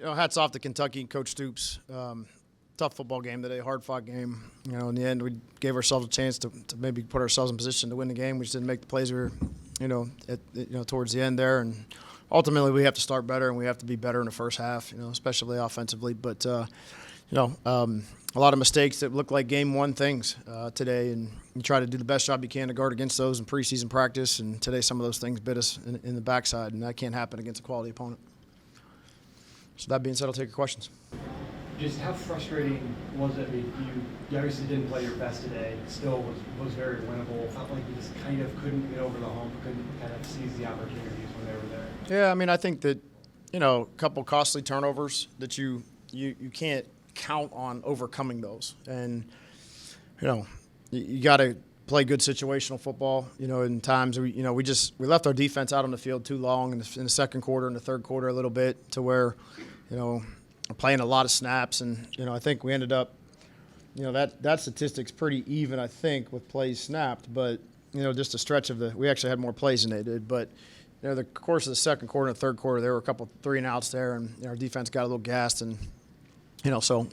hats off to Kentucky and Coach Stoops. Tough football game today, hard-fought game. In the end, we gave ourselves a chance to maybe put ourselves in position to win the game. We just didn't make the plays we were, towards the end there. And ultimately, we have to start better, and we have to be better in the first half, especially offensively. But, a lot of mistakes that look like game one things today, and you try to do the best job you can to guard against those in preseason practice. And today, some of those things bit us in the backside, and that can't happen against a quality opponent. So that being said, I'll take your questions. Just how frustrating was it? You obviously didn't play your best today. Still was very winnable. Felt like you just kind of couldn't get over the hump, couldn't kind of seize the opportunities when they were there. Yeah, I think that a couple costly turnovers that you can't count on overcoming those, and you got to play good situational football. In times we left our defense out on the field too long in the second quarter and the third quarter a little bit to where we're playing a lot of snaps, and I think we ended up that statistic's pretty even, I think, with plays snapped, but just a stretch of we actually had more plays than they did, but the course of the second quarter and the third quarter there were a couple 3-and-outs there, and our defense got a little gassed, and so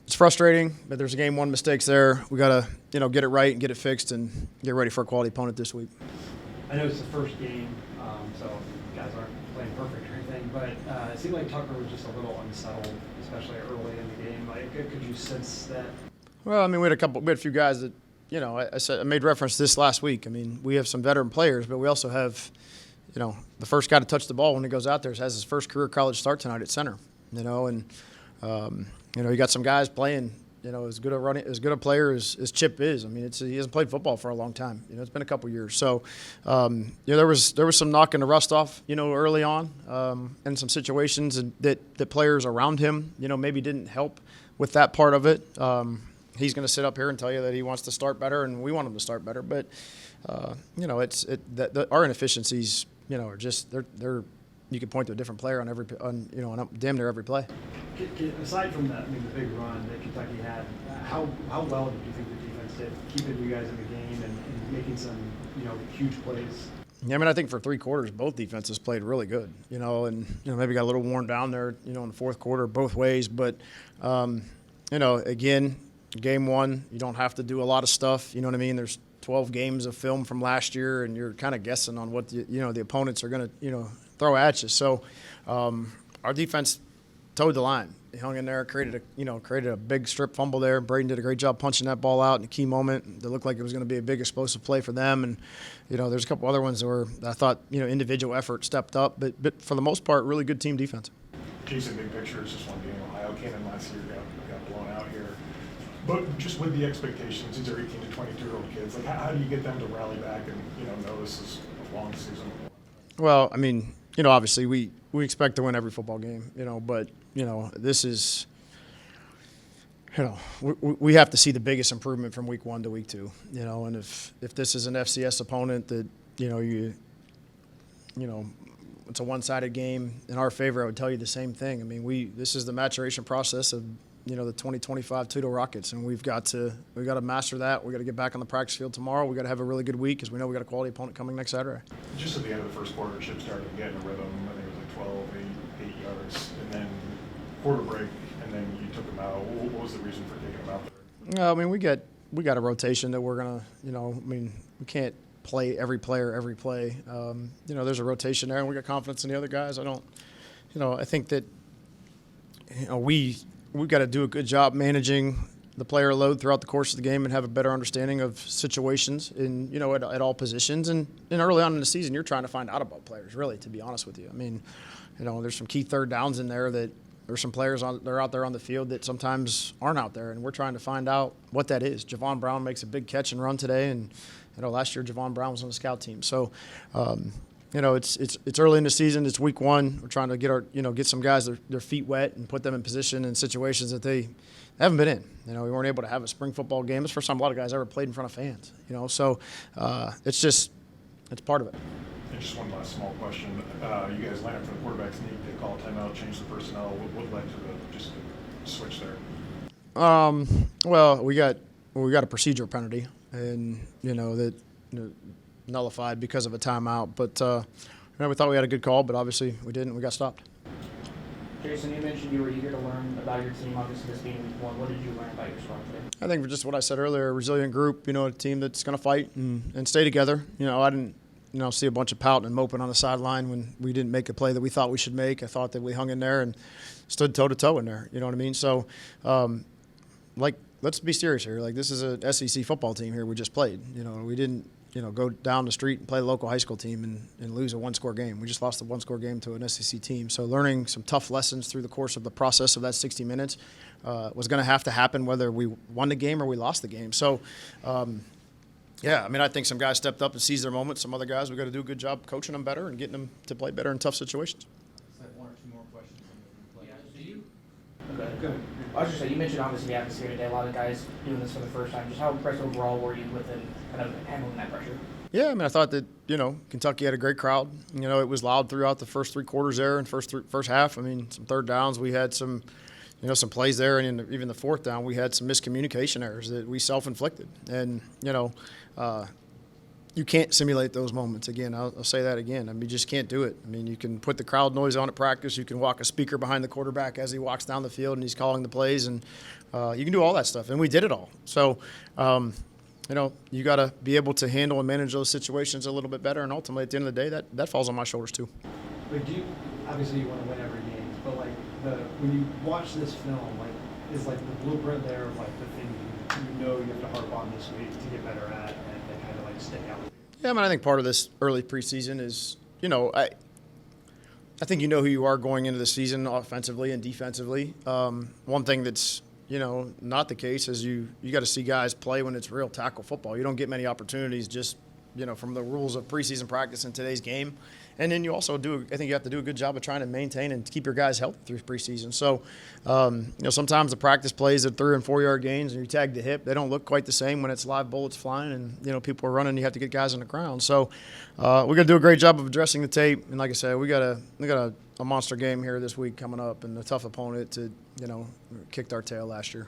it's frustrating, but there's a game one mistakes there. We got to get it right and get it fixed and get ready for a quality opponent this week. I know it's the first game, so guys aren't playing perfect or anything, but it seemed like Tucker was just a little unsettled, especially early in the game. Could you sense that? Well, we had a few guys that, I made reference to this last week. We have some veteran players, but we also have, the first guy to touch the ball when he goes out there has his first career college start tonight at center, and you got some guys playing, as good a player as Chip is. He hasn't played football for a long time. It's been a couple years. So, there was some knocking the rust off, early on, and some situations that players around him, maybe didn't help with that part of it. He's going to sit up here and tell you that he wants to start better, and we want him to start better. But, our inefficiencies, are just they're. You could point to a different player on damn near every play. Aside from that, the big run that Kentucky had, how well did you think the defense did keeping you guys in the game and making some huge plays? Yeah, I think for 3 quarters both defenses played really good. And maybe got a little worn down there, in the fourth quarter both ways. But again, game one, you don't have to do a lot of stuff. There's 12 games of film from last year, and you're kind of guessing on what the opponents are going to throw at you. So our defense towed the line. They hung in there, created a big strip fumble there. Braden did a great job punching that ball out in a key moment. That looked like it was going to be a big explosive play for them. And there's a couple other ones where I thought individual effort stepped up, but for the most part, really good team defense. Jason, big picture is just one game. Ohio came in last year, got blown out here. But just with the expectations, these are 18 to 22-year-old kids. How do you get them to rally back and know this is a long season? Well, obviously we expect to win every football game, but this is, we have to see the biggest improvement from week 1 to week 2, and if this is an FCS opponent that, it's a one-sided game in our favor, I would tell you the same thing. This is the maturation process of, the 2025 Toledo Rockets, and we've got to master that. We got to get back on the practice field tomorrow. We got to have a really good week because we know we got a quality opponent coming next Saturday. Just at the end of the first quarter, Chip started to get in a rhythm. I think it was 12, 8 yards, and then quarter break, and then you took him out. What was the reason for taking him out there? We got a rotation that we're gonna, we can't play every player every play. There's a rotation there, and we got confidence in the other guys. I think that we've got to do a good job managing the player load throughout the course of the game and have a better understanding of situations in at all positions. And early on in the season, you're trying to find out about players, really, to be honest with you. There's some key third downs in there that there's some players that are out there on the field that sometimes aren't out there, and we're trying to find out what that is. Javon Brown makes a big catch and run today, and last year Javon Brown was on the scout team. So it's early in the season. It's week 1. We're trying to get some guys their feet wet and put them in position in situations that they haven't been in. We weren't able to have a spring football game. It's the first time a lot of guys ever played in front of fans. So it's part of it. And just one last small question. You guys line up for the quarterback sneak. They call a timeout, change the personnel. What led to the switch there? Well, we got a procedural penalty, and that nullified because of a timeout. But we thought we had a good call, but obviously we didn't. We got stopped. Jason, you mentioned you were eager to learn about your team. Obviously, this being week 1, what did you learn about your squad today? I think just what I said earlier, a resilient group, a team that's going to fight and stay together. I didn't, see a bunch of pouting and moping on the sideline when we didn't make a play that we thought we should make. I thought that we hung in there and stood toe-to-toe in there. You know what I mean? So, let's be serious here. This is a SEC football team here we just played. We didn't, go down the street and play the local high school team and lose a one-score game. We just lost a one-score game to an SEC team. So learning some tough lessons through the course of the process of that 60 minutes was going to have to happen whether we won the game or we lost the game. So, I think some guys stepped up and seized their moment. Some other guys, we got to do a good job coaching them better and getting them to play better in tough situations. One or two more questions on the play. Do you? Okay. I was just saying, you mentioned obviously the atmosphere today. A lot of guys doing this for the first time. Just how impressed overall were you with them kind of handling that pressure? Yeah, I thought that, Kentucky had a great crowd. It was loud throughout the first 3 quarters there and first half. Some third downs. We had some plays there, and even the fourth down, we had some miscommunication errors that we self-inflicted. And, you can't simulate those moments. Again, I'll say that again. You just can't do it. You can put the crowd noise on at practice. You can walk a speaker behind the quarterback as he walks down the field and he's calling the plays, and you can do all that stuff. And we did it all. So, you got to be able to handle and manage those situations a little bit better. And ultimately, at the end of the day, that falls on my shoulders too. But obviously you want to win every game, but when you watch this film, is the blueprint there of the thing you have to harp on this week to get better at and kind of stick out? Yeah, I think part of this early preseason is, I think who you are going into the season offensively and defensively. One thing that's not the case is you got to see guys play when it's real tackle football. You don't get many opportunities just from the rules of preseason practice in today's game. And then you also I think you have to do a good job of trying to maintain and keep your guys healthy through preseason. So, sometimes the practice plays at 3 and 4 yard gains and you tag the hip, they don't look quite the same when it's live bullets flying and, people are running, you have to get guys on the ground. So, we got to do a great job of addressing the tape. And like I said, we got a monster game here this week coming up and a tough opponent to, kicked our tail last year.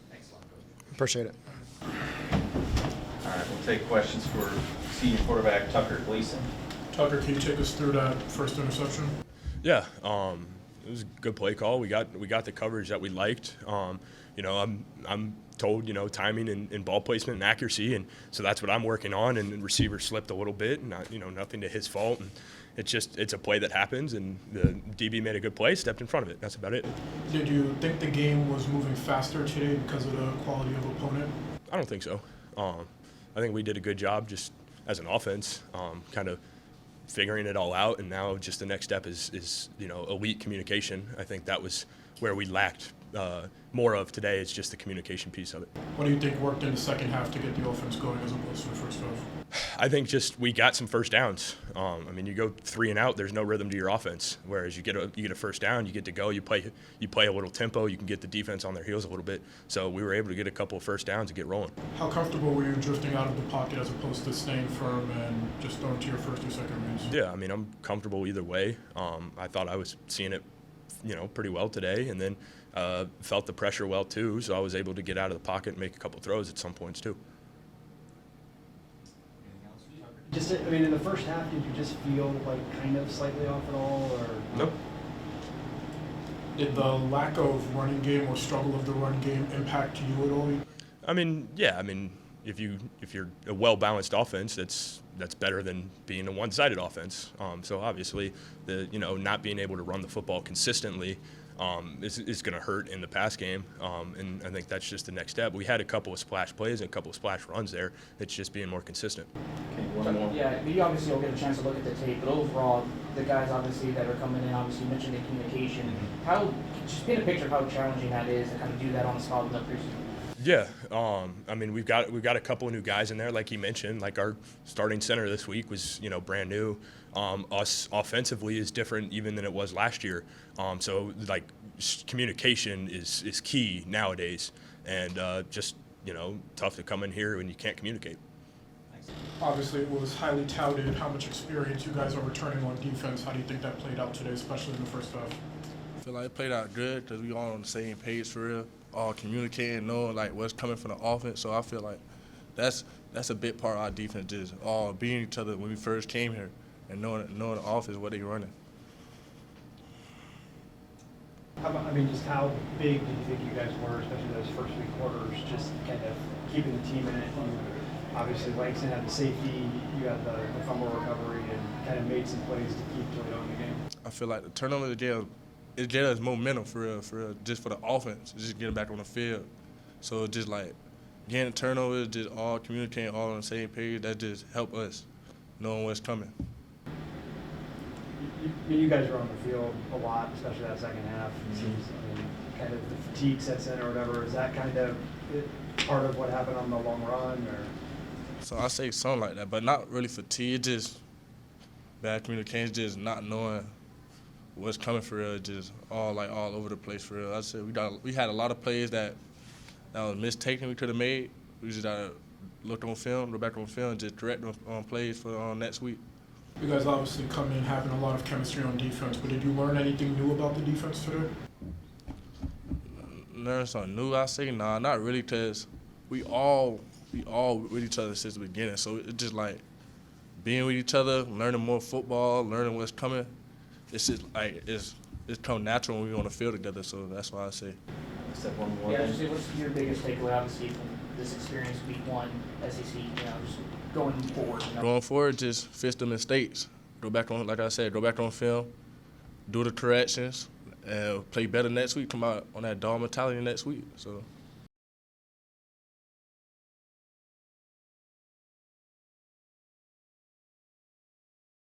Thanks a lot, Coach. Appreciate it. All right, we'll take questions for senior quarterback Tucker Gleason. Tucker, can you take us through that first interception? Yeah, it was a good play call. We got the coverage that we liked. I'm told timing and ball placement and accuracy, and so that's what I'm working on. And the receiver slipped a little bit, and nothing to his fault. And it's a play that happens, and the DB made a good play, stepped in front of it. That's about it. Did you think the game was moving faster today because of the quality of opponent? I don't think so. I think we did a good job just as an offense, kind of figuring it all out, and now just the next step is elite communication. I think that was where we lacked more of today. It's just the communication piece of it. What do you think worked in the second half to get the offense going as opposed to the first half? I think just we got some first downs. You go 3 and out, there's no rhythm to your offense. Whereas you get a first down, you get to go, you play a little tempo, you can get the defense on their heels a little bit. So we were able to get a couple of first downs and get rolling. How comfortable were you drifting out of the pocket as opposed to staying firm and just throwing to your first or second reads? Yeah, I'm comfortable either way. I thought I was seeing it, pretty well today, and then felt the pressure well too. So I was able to get out of the pocket and make a couple throws at some points too. In the first half, did you just feel kind of slightly off at all, or? Nope. Did the lack of running game or struggle of the run game impact you at all? Yeah. If you're a well-balanced offense, that's better than being a one-sided offense. So obviously, the not being able to run the football consistently is going to hurt in the pass game, and I think that's just the next step. We had a couple of splash plays and a couple of splash runs there. It's just being more consistent. Okay, one more. Yeah, you obviously will get a chance to look at the tape, but overall, the guys obviously that are coming in, obviously you mentioned the communication. Just paint a picture of how challenging that is to kind of do that on the spot in the preseason. Yeah, we've got a couple of new guys in there, like you mentioned. Like our starting center this week was brand new. Us offensively is different even than it was last year. So communication is key nowadays, and just tough to come in here when you can't communicate. Obviously, it was highly touted how much experience you guys are returning on defense. How do you think that played out today, especially in the first half? I feel like it played out good because we all on the same page for real, all communicating, knowing what's coming from the offense. So I feel like that's a big part of our defense, just all being each other when we first came here and knowing the offense, what they running. I mean, just how big do you think you guys were, especially those first 3 quarters, just kind of keeping the team in it? Obviously, Langston had the safety, you had the fumble recovery, and kind of made some plays to keep Toledo in the game. I feel like the turnover it gave us momentum for real, just for the offense, just getting back on the field. So just like getting turnovers, just all communicating, all on the same page, that just helped us knowing what's coming. You guys were on the field a lot, especially that second half. It seems, I mean, kind of the fatigue sets in or whatever. Is that kind of part of what happened on the long run, or? So I say something like that, but not really fatigue, just bad communication, just not knowing what's coming for real, just all over the place for real. I said we had a lot of plays that was mistaken we could have made. We just gotta look on film, go back on film, and just correct on plays for next week. You guys obviously come in having a lot of chemistry on defense, but did you learn anything new about the defense today? Learn something new, I say? Nah, not really, because we all with each other since the beginning. So it's just like being with each other, learning more football, learning what's coming. It's just like it's come natural when we're on the field together. So that's why I say. Except one more. Yeah, just say, what's your biggest takeaway, obviously, from this experience, week 1, SEC, just going forward? Going forward, just fix the mistakes. Go back on, like I said, go back on film, do the corrections, and play better next week. Come out on that dog mentality next week. So.